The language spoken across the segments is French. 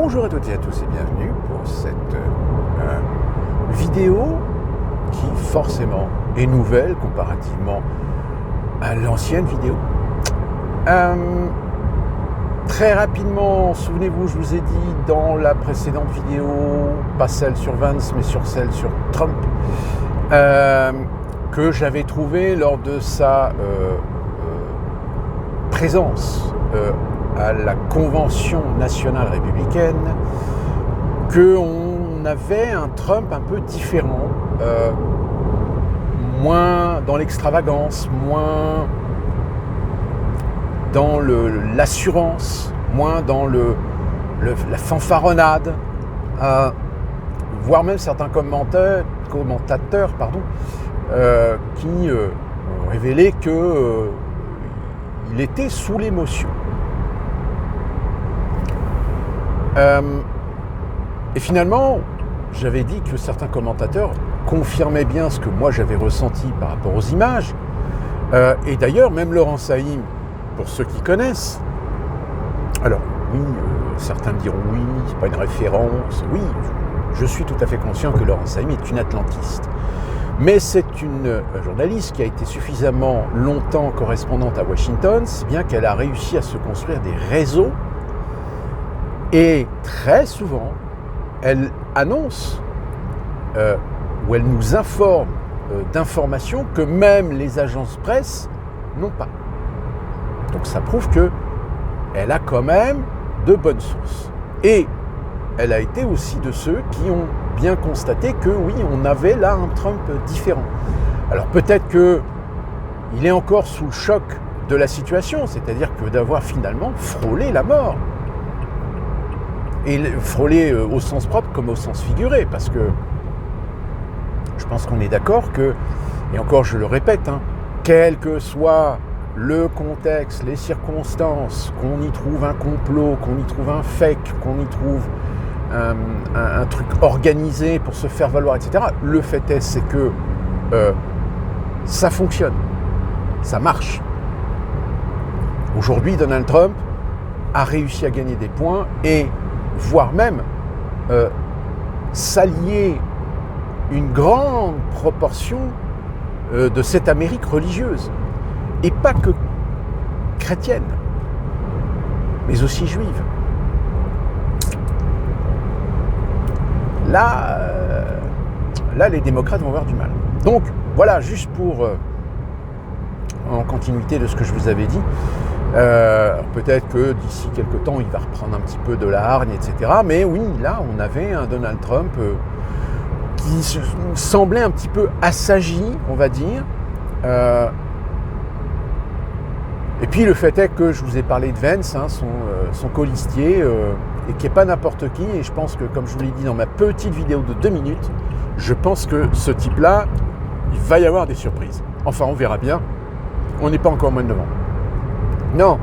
Bonjour à toutes et à tous et bienvenue pour cette vidéo qui forcément est nouvelle comparativement à l'ancienne vidéo. Très rapidement, souvenez-vous, je vous ai dit dans la précédente vidéo, pas celle sur Vance mais sur celle sur Trump, que j'avais trouvé lors de sa présence à la Convention nationale républicaine qu'on avait un Trump un peu différent, moins dans l'extravagance, moins dans l'assurance, moins dans la fanfaronnade, voire même certains commentateurs qui ont révélé qu'il était sous l'émotion. Et finalement, j'avais dit que certains commentateurs confirmaient bien ce que moi j'avais ressenti par rapport aux images. Et d'ailleurs, même Laurent Saïm, pour ceux qui connaissent, alors oui, certains me diront oui, c'est pas une référence. Oui, je suis tout à fait conscient que Laurent Saïm est une atlantiste. Mais c'est une journaliste qui a été suffisamment longtemps correspondante à Washington, si bien qu'elle a réussi à se construire des réseaux. Et très souvent, elle annonce ou elle nous informe d'informations que même les agences presse n'ont pas. Donc ça prouve qu'elle a quand même de bonnes sources. Et elle a été aussi de ceux qui ont bien constaté que oui, on avait là un Trump différent. Alors peut-être qu'il est encore sous le choc de la situation, c'est-à-dire que d'avoir finalement frôlé la mort. Et frôler au sens propre comme au sens figuré, parce que je pense qu'on est d'accord que, et encore je le répète, quel que soit le contexte, les circonstances, qu'on y trouve un complot, qu'on y trouve un fake, qu'on y trouve un truc organisé pour se faire valoir, etc. Le fait est, c'est que ça fonctionne, ça marche. Aujourd'hui, Donald Trump a réussi à gagner des points et voire même s'allier une grande proportion de cette Amérique religieuse, et pas que chrétienne, mais aussi juive. Là, les démocrates vont avoir du mal. Donc, voilà, juste pour, en continuité de ce que je vous avais dit, peut-être que d'ici quelques temps, il va reprendre un petit peu de la hargne, etc. Mais oui, là, on avait un Donald Trump qui semblait un petit peu assagi, on va dire. Et puis, le fait est que je vous ai parlé de Vance, son colistier, et qui n'est pas n'importe qui. Et je pense que, comme je vous l'ai dit dans ma petite vidéo de 2 minutes, je pense que ce type-là, il va y avoir des surprises. Enfin, on verra bien. On n'est pas encore au mois de novembre. Non,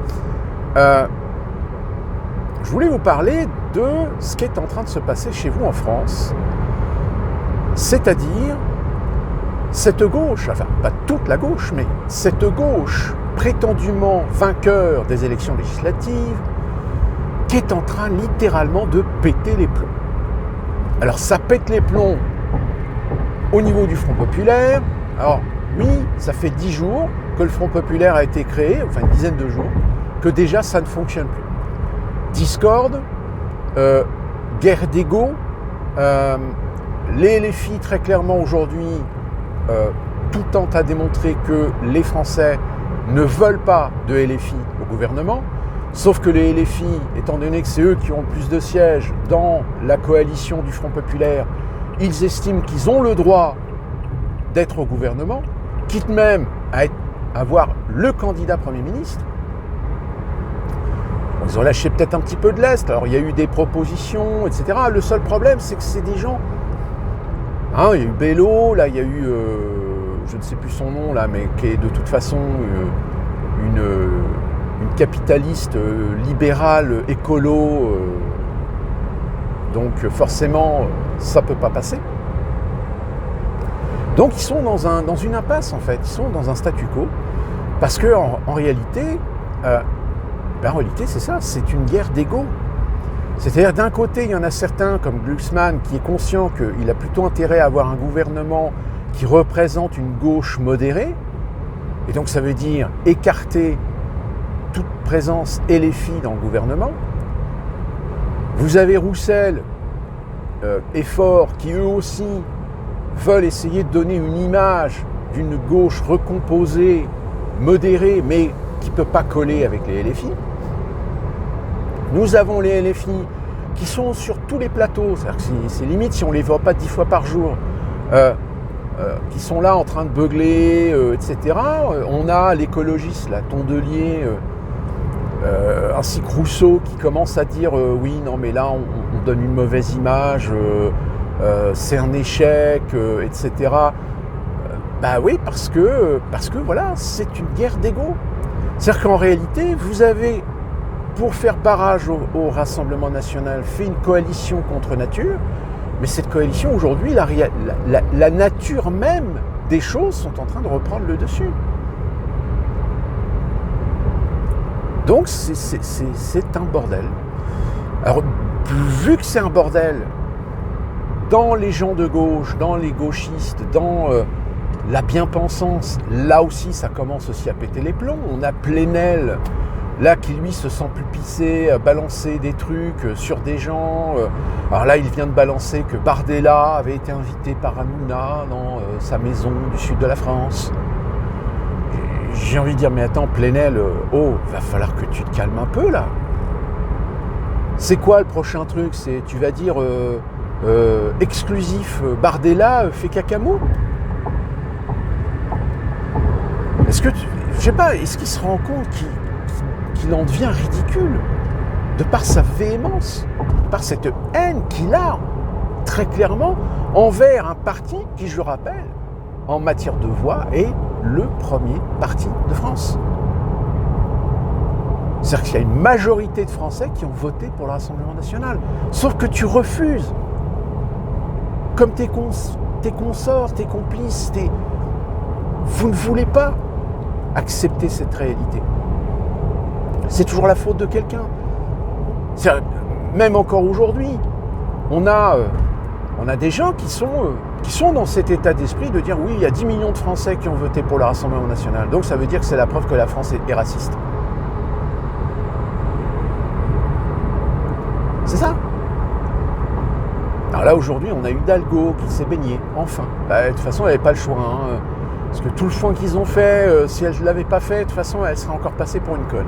je voulais vous parler de ce qui est en train de se passer chez vous en France, c'est-à-dire cette gauche, enfin pas toute la gauche, mais cette gauche prétendument vainqueur des élections législatives qui est en train littéralement de péter les plombs. Alors ça pète les plombs au niveau du Front Populaire. Alors oui, ça fait 10 jours que le Front Populaire a été créé, enfin une dizaine de jours, que déjà ça ne fonctionne plus. Discorde, guerre d'ego, les LFI très clairement aujourd'hui, tout tend à démontrer que les Français ne veulent pas de LFI au gouvernement, sauf que les LFI, étant donné que c'est eux qui ont le plus de sièges dans la coalition du Front Populaire, ils estiment qu'ils ont le droit d'être au gouvernement, quitte même à avoir le candidat Premier ministre. Ils ont lâché peut-être un petit peu de lest, alors il y a eu des propositions, etc. Le seul problème, c'est que c'est des gens... il y a eu Bello, là il y a eu, je ne sais plus son nom, là, mais qui est de toute façon une capitaliste libérale, écolo, donc forcément, ça ne peut pas passer. Donc ils sont dans une impasse en fait, ils sont dans un statu quo, parce qu'en réalité, en réalité c'est ça, c'est une guerre d'ego. C'est-à-dire d'un côté, il y en a certains, comme Glucksmann, qui est conscient qu'il a plutôt intérêt à avoir un gouvernement qui représente une gauche modérée, et donc ça veut dire écarter toute présence LFI dans le gouvernement. Vous avez Roussel et Faure qui eux aussi veulent essayer de donner une image d'une gauche recomposée, modérée, mais qui ne peut pas coller avec les LFI. Nous avons les LFI qui sont sur tous les plateaux, c'est-à-dire que c'est limite si on ne les voit pas 10 fois par jour, qui sont là en train de beugler, etc. On a l'écologiste, là, Tondelier, ainsi que Rousseau qui commence à dire oui, non mais là on donne une mauvaise image, c'est un échec, etc. Bah oui, parce que voilà, c'est une guerre d'ego. C'est-à-dire qu'en réalité, vous avez, pour faire barrage au Rassemblement national, fait une coalition contre nature, mais cette coalition, aujourd'hui, la nature même des choses sont en train de reprendre le dessus. Donc c'est un bordel. Alors, vu que c'est un bordel, dans les gens de gauche, dans les gauchistes, dans la bien-pensance, là aussi ça commence aussi à péter les plombs. On a Plenel, là qui lui se sent plus pissé, balancer des trucs sur des gens. Alors là il vient de balancer que Bardella avait été invité par Hanouna dans sa maison du sud de la France. J'ai envie de dire, mais attends, Plenel, va falloir que tu te calmes un peu là. C'est quoi le prochain truc? Tu vas dire exclusif, Bardella fait cacamou? Je sais pas, est-ce qu'il se rend compte qu'il en devient ridicule de par sa véhémence, par cette haine qu'il a très clairement envers un parti qui, je le rappelle, en matière de voix, est le premier parti de France. C'est-à-dire qu'il y a une majorité de Français qui ont voté pour le Rassemblement national. Sauf que tu refuses. Comme tes consorts, tes complices, vous ne voulez pas accepter cette réalité. C'est toujours la faute de quelqu'un. Même encore aujourd'hui, on a des gens qui sont dans cet état d'esprit de dire oui, il y a 10 millions de Français qui ont voté pour le Rassemblement national. Donc ça veut dire que c'est la preuve que la France est raciste. C'est ça. Alors là, aujourd'hui, on a eu Hidalgo qui s'est baigné, enfin. De toute façon, elle n'avait pas le choix. Parce que tout le foin qu'ils ont fait, si elle ne l'avait pas fait, de toute façon, elle serait encore passée pour une conne.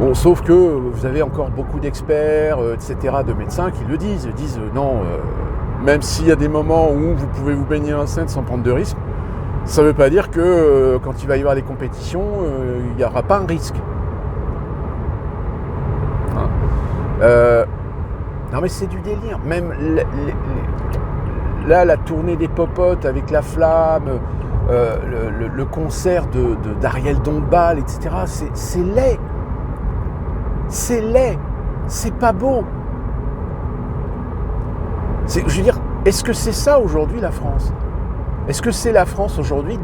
Bon, sauf que vous avez encore beaucoup d'experts, etc., de médecins qui le disent. Ils disent non, même s'il y a des moments où vous pouvez vous baigner en Seine sans prendre de risque, ça ne veut pas dire que quand il va y avoir des compétitions, il n'y aura pas un risque. Non mais c'est du délire. Même là, la tournée des popotes avec la flamme, le concert d'Ariel Dombal, etc., c'est laid. C'est laid. C'est pas beau. Je veux dire, est-ce que c'est ça aujourd'hui la France? Est-ce que c'est la France aujourd'hui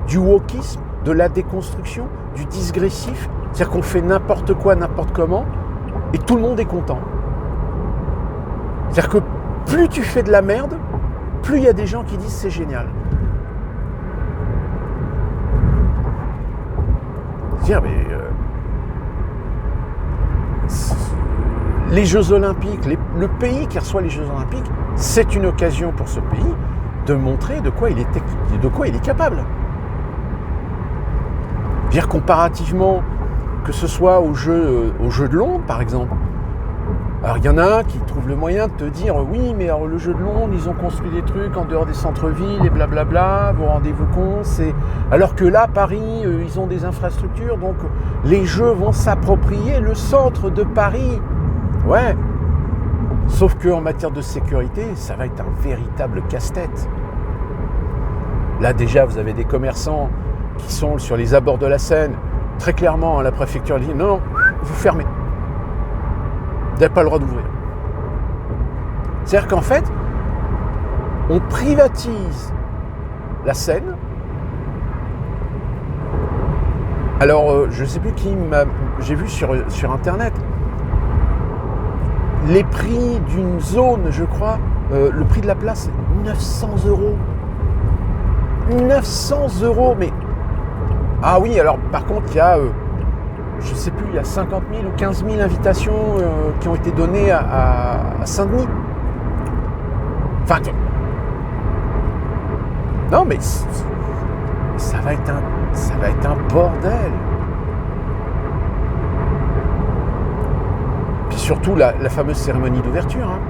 du wokisme, de la déconstruction, du digressif? C'est-à-dire qu'on fait n'importe quoi, n'importe comment, et tout le monde est content. C'est-à-dire que plus tu fais de la merde, plus il y a des gens qui disent c'est génial. C'est-à-dire, mais les Jeux Olympiques, le pays qui reçoit les Jeux Olympiques, c'est une occasion pour ce pays de montrer de quoi il est capable. C'est-à-dire comparativement, que ce soit aux Jeux de Londres, par exemple. Alors il y en a un qui trouve le moyen de te dire oui, mais alors le jeu de Londres, ils ont construit des trucs en dehors des centres-villes et blablabla, vous rendez-vous compte, alors que là, Paris, ils ont des infrastructures, donc les jeux vont s'approprier le centre de Paris. Ouais. Sauf qu'en matière de sécurité, ça va être un véritable casse-tête. Là déjà, vous avez des commerçants qui sont sur les abords de la Seine. Très clairement, la préfecture dit non, vous fermez. Vous n'avez pas le droit d'ouvrir. C'est-à-dire qu'en fait, on privatise la Seine. Alors, je ne sais plus qui j'ai vu sur Internet, les prix d'une zone, je crois, le prix de la place, c'est 900 euros. 900 euros, mais... Ah oui, alors par contre, il y a, je sais plus, il y a 50 000 ou 15 000 invitations qui ont été données à Saint-Denis. Enfin, non, mais ça va être un bordel. Puis surtout, la fameuse cérémonie d'ouverture, hein.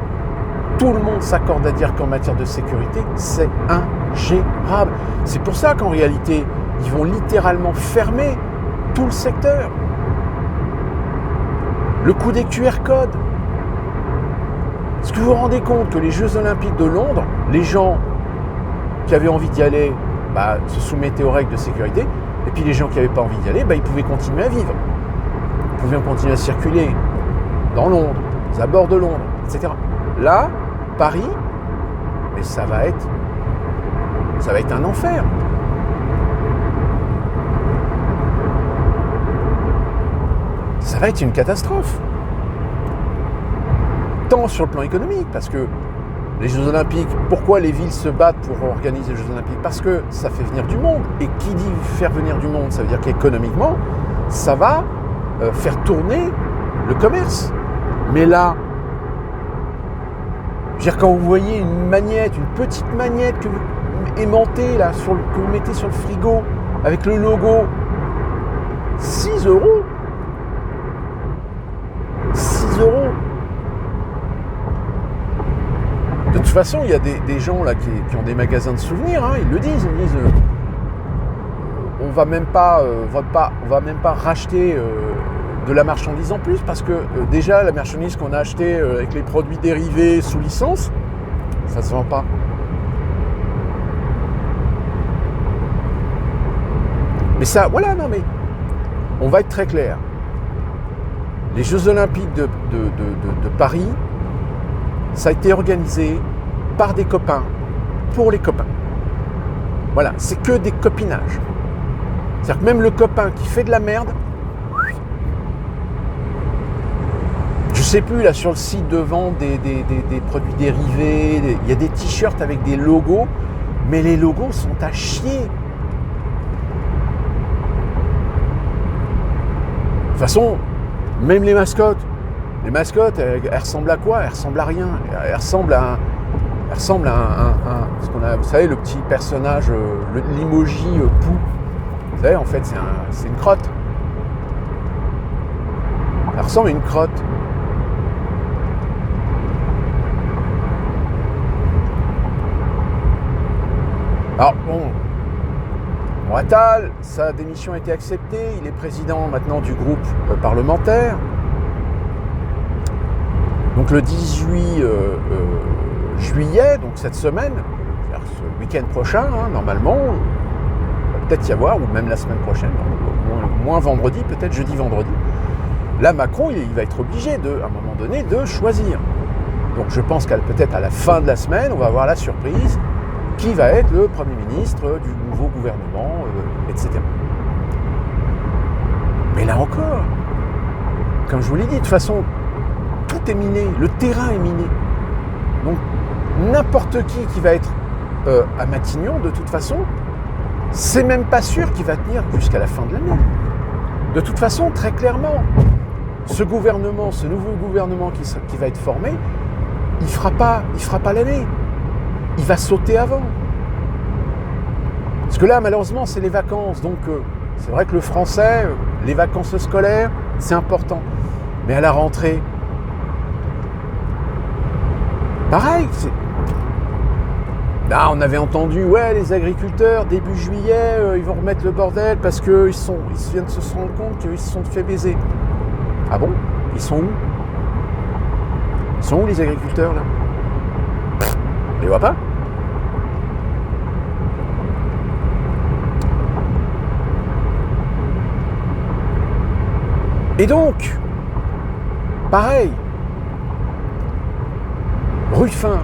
Tout le monde s'accorde à dire qu'en matière de sécurité, c'est ingérable. C'est pour ça qu'en réalité, ils vont littéralement fermer tout le secteur. Le coup des QR codes. Est-ce que vous vous rendez compte que les Jeux Olympiques de Londres, les gens qui avaient envie d'y aller se soumettaient aux règles de sécurité, et puis les gens qui n'avaient pas envie d'y aller, ils pouvaient continuer à vivre. Ils pouvaient continuer à circuler dans Londres, aux abords de Londres, etc. Là, Paris, mais ça va être un enfer. Ça va être une catastrophe. Tant sur le plan économique, parce que les Jeux Olympiques, pourquoi les villes se battent pour organiser les Jeux Olympiques? Parce que ça fait venir du monde. Et qui dit faire venir du monde? Ça veut dire qu'économiquement, ça va faire tourner le commerce. Mais là, je veux dire, quand vous voyez une petite magnète que vous aimantez là, que vous mettez sur le frigo, avec le logo, 6 euros. 6 euros. De toute façon, il y a des gens là qui ont des magasins de souvenirs, hein, ils disent on va même pas racheter de la marchandise en plus, parce que déjà la marchandise qu'on a achetée avec les produits dérivés sous licence, ça se vend pas. Mais ça, voilà, non mais on va être très clair. Les Jeux Olympiques de Paris, ça a été organisé par des copains, pour les copains. Voilà, c'est que des copinages. C'est-à-dire que même le copain qui fait de la merde, je sais plus, là sur le site de vente des produits dérivés, il y a des t-shirts avec des logos, mais les logos sont à chier. De toute façon, même les mascottes, elles ressemblent à quoi? Elles ressemblent à rien. Elles ressemblent à ce qu'on a, vous savez, le petit personnage, l'emoji pou. Vous savez, en fait, c'est une crotte. Ça ressemble à une crotte. Alors, bon, Attal, sa démission a été acceptée. Il est président maintenant du groupe parlementaire. Donc le 18 juillet, donc cette semaine, ce week-end prochain, hein, normalement, il va peut-être y avoir, ou même la semaine prochaine, moins vendredi, peut-être jeudi-vendredi. Là, Macron, il va être obligé, à un moment donné, de choisir. Donc je pense qu'à peut-être à la fin de la semaine, on va avoir la surprise qui va être le Premier ministre du nouveau gouvernement, etc. Mais là encore, comme je vous l'ai dit, de toute façon, tout est miné, le terrain est miné. Donc n'importe qui va être à Matignon, de toute façon, c'est même pas sûr qu'il va tenir jusqu'à la fin de l'année. De toute façon, très clairement, ce nouveau gouvernement qui va être formé, il fera pas l'année. Il va sauter avant. Parce que là, malheureusement, c'est les vacances. Donc, c'est vrai que le français, les vacances scolaires, c'est important. Mais à la rentrée, pareil. Là, on avait entendu, les agriculteurs, début juillet, ils vont remettre le bordel parce qu'ils viennent de se rendre compte qu'ils se sont fait baiser. Ah bon? Ils sont où? Ils sont où les agriculteurs, là? On les voit pas? Et donc, pareil, Ruffin.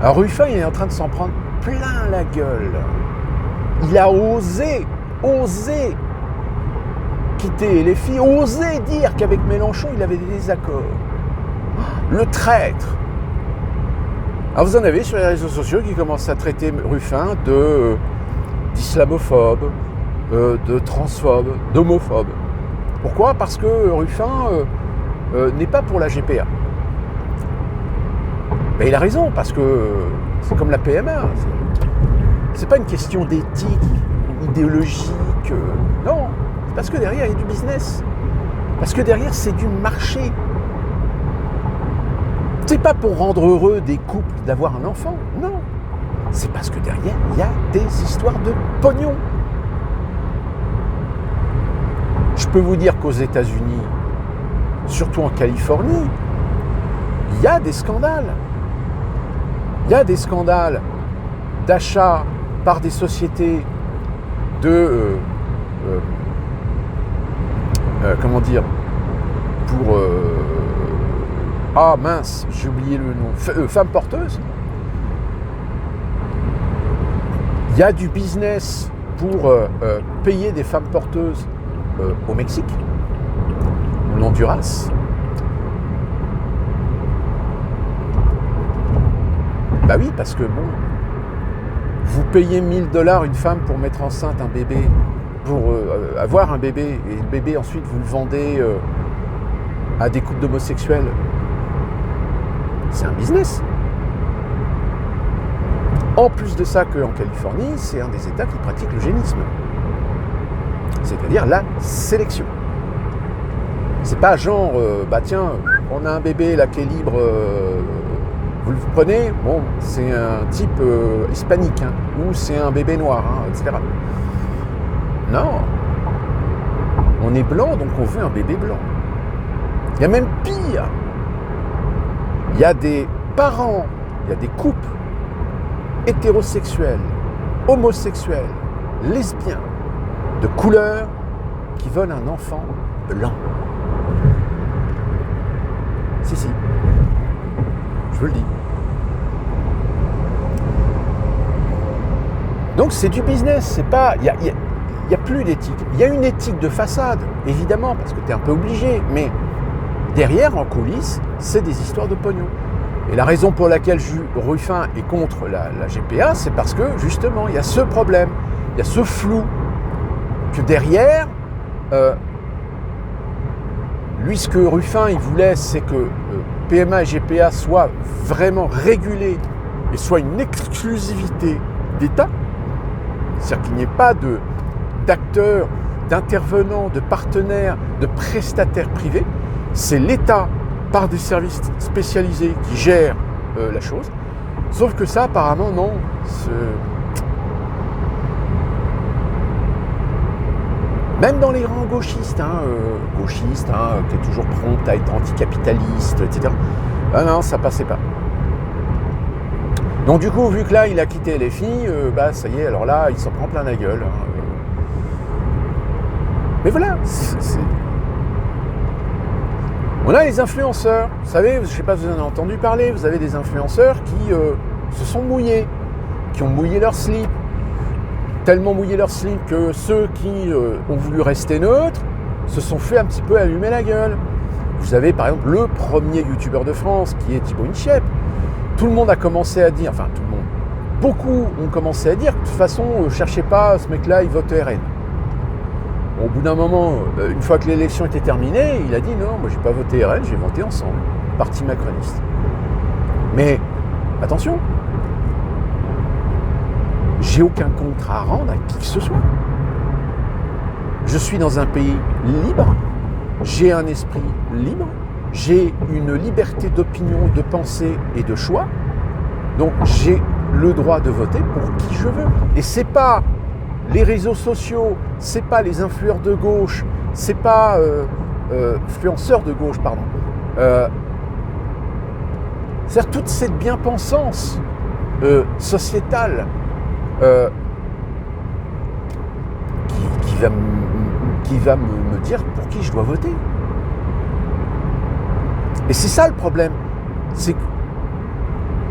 Alors Ruffin, il est en train de s'en prendre plein la gueule. Il a osé quitter les filles, osé dire qu'avec Mélenchon, il avait des désaccords. Le traître. Alors vous en avez sur les réseaux sociaux qui commencent à traiter Ruffin d'islamophobe, de transphobe, d'homophobe. Pourquoi ? Parce que Ruffin n'est pas pour la GPA. Ben, il a raison, parce que c'est comme la PMA. C'est pas une question d'éthique, idéologique. Non, c'est parce que derrière, il y a du business. Parce que derrière, c'est du marché. C'est pas pour rendre heureux des couples d'avoir un enfant. Non. C'est parce que derrière, il y a des histoires de pognon. Je peux vous dire qu'aux États-Unis, surtout en Californie, il y a des scandales. Il y a des scandales d'achat par des sociétés de... comment dire ? Pour... ah mince, j'ai oublié le nom. Femmes porteuses. Il y a du business pour payer des femmes porteuses au Mexique, en Honduras. Bah oui, parce que bon, vous payez 1 000 $ une femme pour mettre enceinte un bébé, pour avoir un bébé, et le bébé ensuite vous le vendez à des couples d'homosexuels. C'est un business. En plus de ça qu'en Californie, c'est un des États qui pratique l'eugénisme. C'est-à-dire la sélection. C'est pas genre, bah tiens, on a un bébé là qui est libre, vous le prenez, bon, c'est un type hispanique, hein, ou c'est un bébé noir, hein, etc. Non. On est blanc, donc on veut un bébé blanc. Il y a même pire. Il y a des parents, il y a des couples hétérosexuels, homosexuels, lesbiens, de couleur, qui veulent un enfant blanc. Si. Je vous le dis. Donc c'est du business, c'est pas... Il y a plus d'éthique. Il y a une éthique de façade, évidemment, parce que tu es un peu obligé, mais derrière, en coulisses, c'est des histoires de pognon. Et la raison pour laquelle Ruffin est contre la GPA, c'est parce que, justement, il y a ce problème, il y a ce flou, que derrière, lui, ce que Ruffin, il voulait, c'est que PMA et GPA soient vraiment régulés et soient une exclusivité d'État. C'est-à-dire qu'il n'y ait pas d'acteurs, d'intervenants, de partenaires, de prestataires privés. C'est l'État, par des services spécialisés, qui gère la chose. Sauf que ça, apparemment, non. Même dans les rangs gauchistes, qui est toujours prompt à être anticapitaliste, etc. Ah non, ça passait pas. Donc du coup, vu que là, il a quitté LFI, bah ça y est, alors là, il s'en prend plein la gueule. Mais voilà, on a les influenceurs. Vous savez, je ne sais pas si vous en avez entendu parler, vous avez des influenceurs qui se sont mouillés, qui ont mouillé leur slip. Tellement mouillé leur slip que ceux qui ont voulu rester neutres se sont fait un petit peu allumer la gueule. Vous avez par exemple le premier youtubeur de France qui est Thibaut Inchep. Tout le monde a commencé à dire, enfin tout le monde, beaucoup ont commencé à dire que de toute façon, cherchez pas, ce mec-là, il vote RN. Bon, au bout d'un moment, une fois que l'élection était terminée, il a dit non, moi j'ai pas voté RN, j'ai voté Ensemble, parti macroniste. Mais attention, j'ai aucun compte à rendre à qui que ce soit. Je suis dans un pays libre, j'ai un esprit libre, j'ai une liberté d'opinion, de pensée et de choix. Donc j'ai le droit de voter pour qui je veux. Et c'est pas les réseaux sociaux, c'est pas les influenceurs de gauche, c'est pas influenceurs de gauche, pardon. C'est-à-dire toute cette bien-pensance sociétale qui va me dire pour qui je dois voter. Et c'est ça le problème, c'est que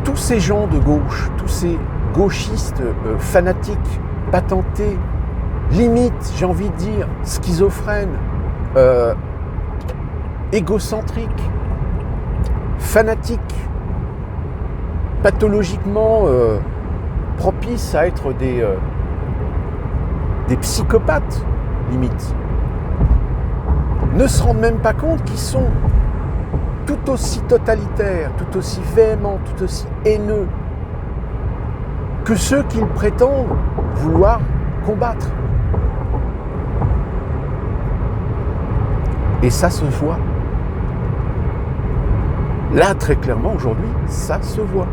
tous ces gens de gauche, tous ces gauchistes fanatiques, patentés, limite, j'ai envie de dire, schizophrènes, égocentriques, fanatiques, pathologiquement propices à être des psychopathes, limite, ne se rendent même pas compte qu'ils sont tout aussi totalitaires, tout aussi véhéments, tout aussi haineux que ceux qu'ils prétendent vouloir combattre. Et ça se voit. Là, très clairement, aujourd'hui, ça se voit.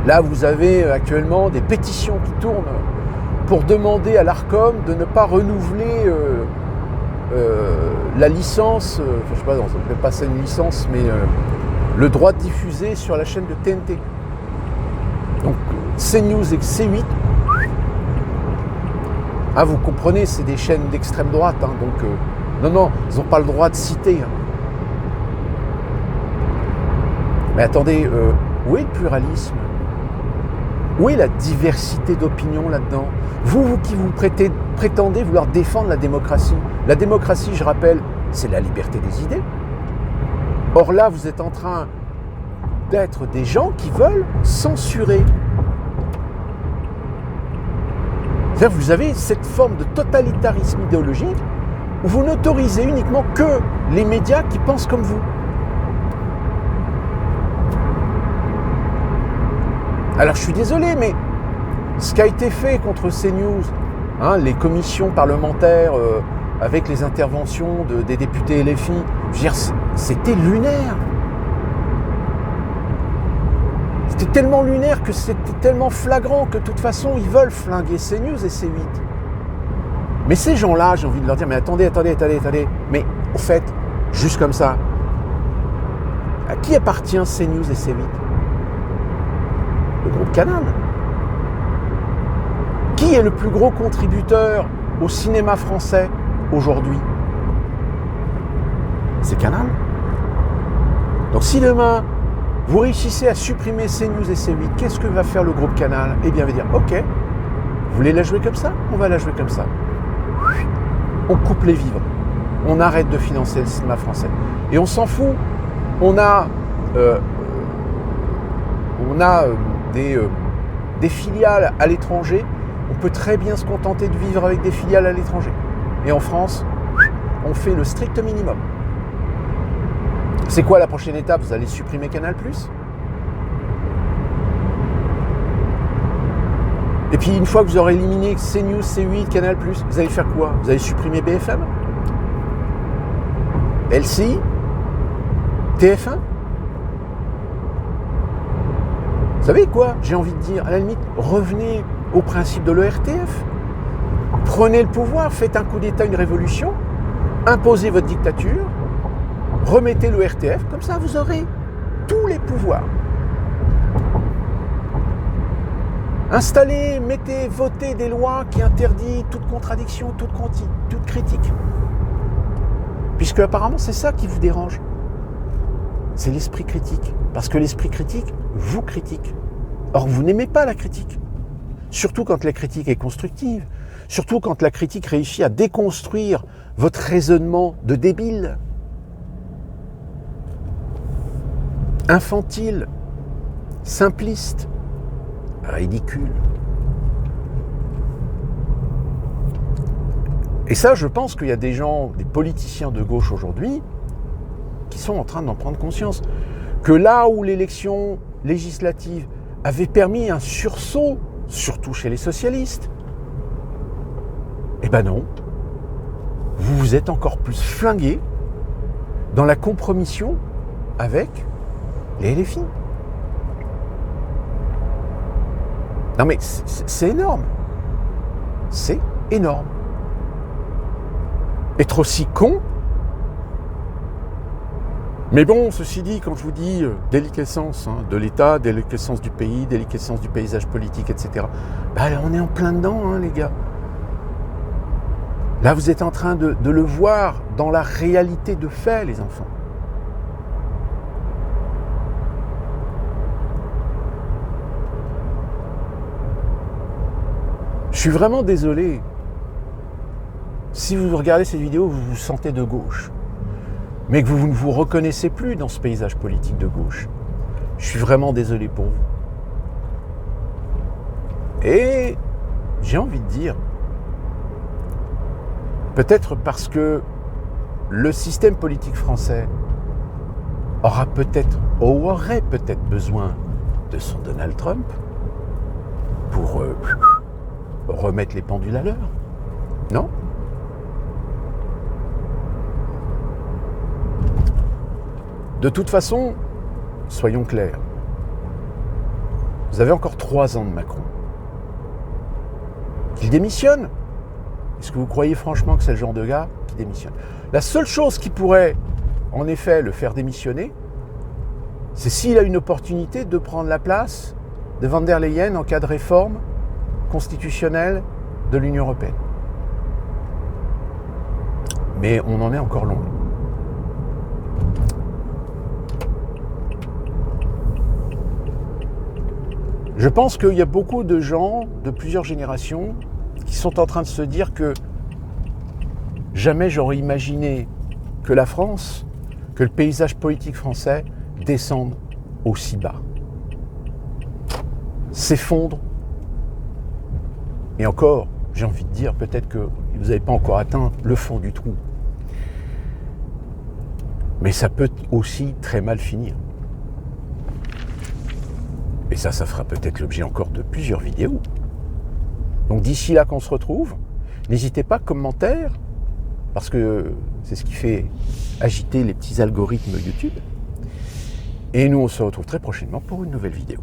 Là, vous avez actuellement des pétitions qui tournent pour demander à l'Arcom de ne pas renouveler la licence, je sais pas, non, ça ne peut pas passer une licence, mais le droit de diffuser sur la chaîne de TNT. Donc CNews et C8, vous comprenez, c'est des chaînes d'extrême droite, donc non, ils n'ont pas le droit de citer. Mais attendez, où est le pluralisme ? Où est la diversité d'opinions là-dedans ? Vous qui vous prétendez vouloir défendre la démocratie. La démocratie, je rappelle, c'est la liberté des idées. Or là, vous êtes en train d'être des gens qui veulent censurer. C'est-à-dire que vous avez cette forme de totalitarisme idéologique où vous n'autorisez uniquement que les médias qui pensent comme vous. Alors je suis désolé, mais ce qui a été fait contre CNews, les commissions parlementaires avec les interventions des députés LFI, je veux dire, c'était lunaire. C'était tellement lunaire que c'était tellement flagrant que de toute façon, ils veulent flinguer CNews et C8. Mais ces gens-là, j'ai envie de leur dire, mais attendez. Mais au fait, juste comme ça, à qui appartient CNews et C8 ? Le groupe Canal. Qui est le plus gros contributeur au cinéma français aujourd'hui ? C'est Canal. Donc si demain, vous réussissez à supprimer CNews et C8, qu'est-ce que va faire le groupe Canal ? Eh bien, il va dire, ok, vous voulez la jouer comme ça ? On va la jouer comme ça. On coupe les vivres. On arrête de financer le cinéma français. Et on s'en fout. On a des filiales à l'étranger. On peut très bien se contenter de vivre avec des filiales à l'étranger. Et en France, on fait le strict minimum. C'est quoi la prochaine étape ? Vous allez supprimer Canal+. Et puis une fois que vous aurez éliminé CNews, C8, Canal+, vous allez faire quoi ? Vous allez supprimer BFM ? LCI ? TF1 ? Vous savez quoi ? J'ai envie de dire, à la limite, revenez au principe de l'ORTF. Prenez le pouvoir, faites un coup d'État, une révolution, imposez votre dictature, remettez l'ORTF, comme ça vous aurez tous les pouvoirs. Installez, votez des lois qui interdisent toute contradiction, toute critique. Puisque apparemment c'est ça qui vous dérange. C'est l'esprit critique. Parce que l'esprit critique vous critique. Or, vous n'aimez pas la critique. Surtout quand la critique est constructive. Surtout quand la critique réussit à déconstruire votre raisonnement de débile. Infantile. Simpliste. Ridicule. Et ça, je pense qu'il y a des gens, des politiciens de gauche aujourd'hui, qui sont en train d'en prendre conscience. Que là où l'élection législative avait permis un sursaut, surtout chez les socialistes, eh ben non, vous vous êtes encore plus flingués dans la compromission avec les LFI. Non mais c'est énorme. C'est énorme. Être aussi con. Mais bon, ceci dit, quand je vous dis déliquescence de l'État, déliquescence du pays, déliquescence du paysage politique, etc., on est en plein dedans, les gars. Là, vous êtes en train de le voir dans la réalité de fait, les enfants. Je suis vraiment désolé. Si vous regardez cette vidéo, vous vous sentez de gauche. mais que vous ne vous reconnaissez plus dans ce paysage politique de gauche. Je suis vraiment désolé pour vous. Et j'ai envie de dire, peut-être parce que le système politique français aurait peut-être besoin de son Donald Trump pour remettre les pendules à l'heure. Non ? De toute façon, soyons clairs. Vous avez encore 3 ans de Macron. Qu'il démissionne ? Est-ce que vous croyez franchement que c'est le genre de gars qui démissionne ? La seule chose qui pourrait, en effet, le faire démissionner, c'est s'il a une opportunité de prendre la place de Van der Leyen en cas de réforme constitutionnelle de l'Union européenne. Mais on en est encore loin. Je pense qu'il y a beaucoup de gens de plusieurs générations qui sont en train de se dire que jamais j'aurais imaginé que la France, que le paysage politique français descende aussi bas, s'effondre. Et encore, j'ai envie de dire, peut-être que vous n'avez pas encore atteint le fond du trou. Mais ça peut aussi très mal finir. Et ça fera peut-être l'objet encore de plusieurs vidéos. Donc d'ici là qu'on se retrouve, n'hésitez pas, commentaires, parce que c'est ce qui fait agiter les petits algorithmes YouTube. Et nous, on se retrouve très prochainement pour une nouvelle vidéo.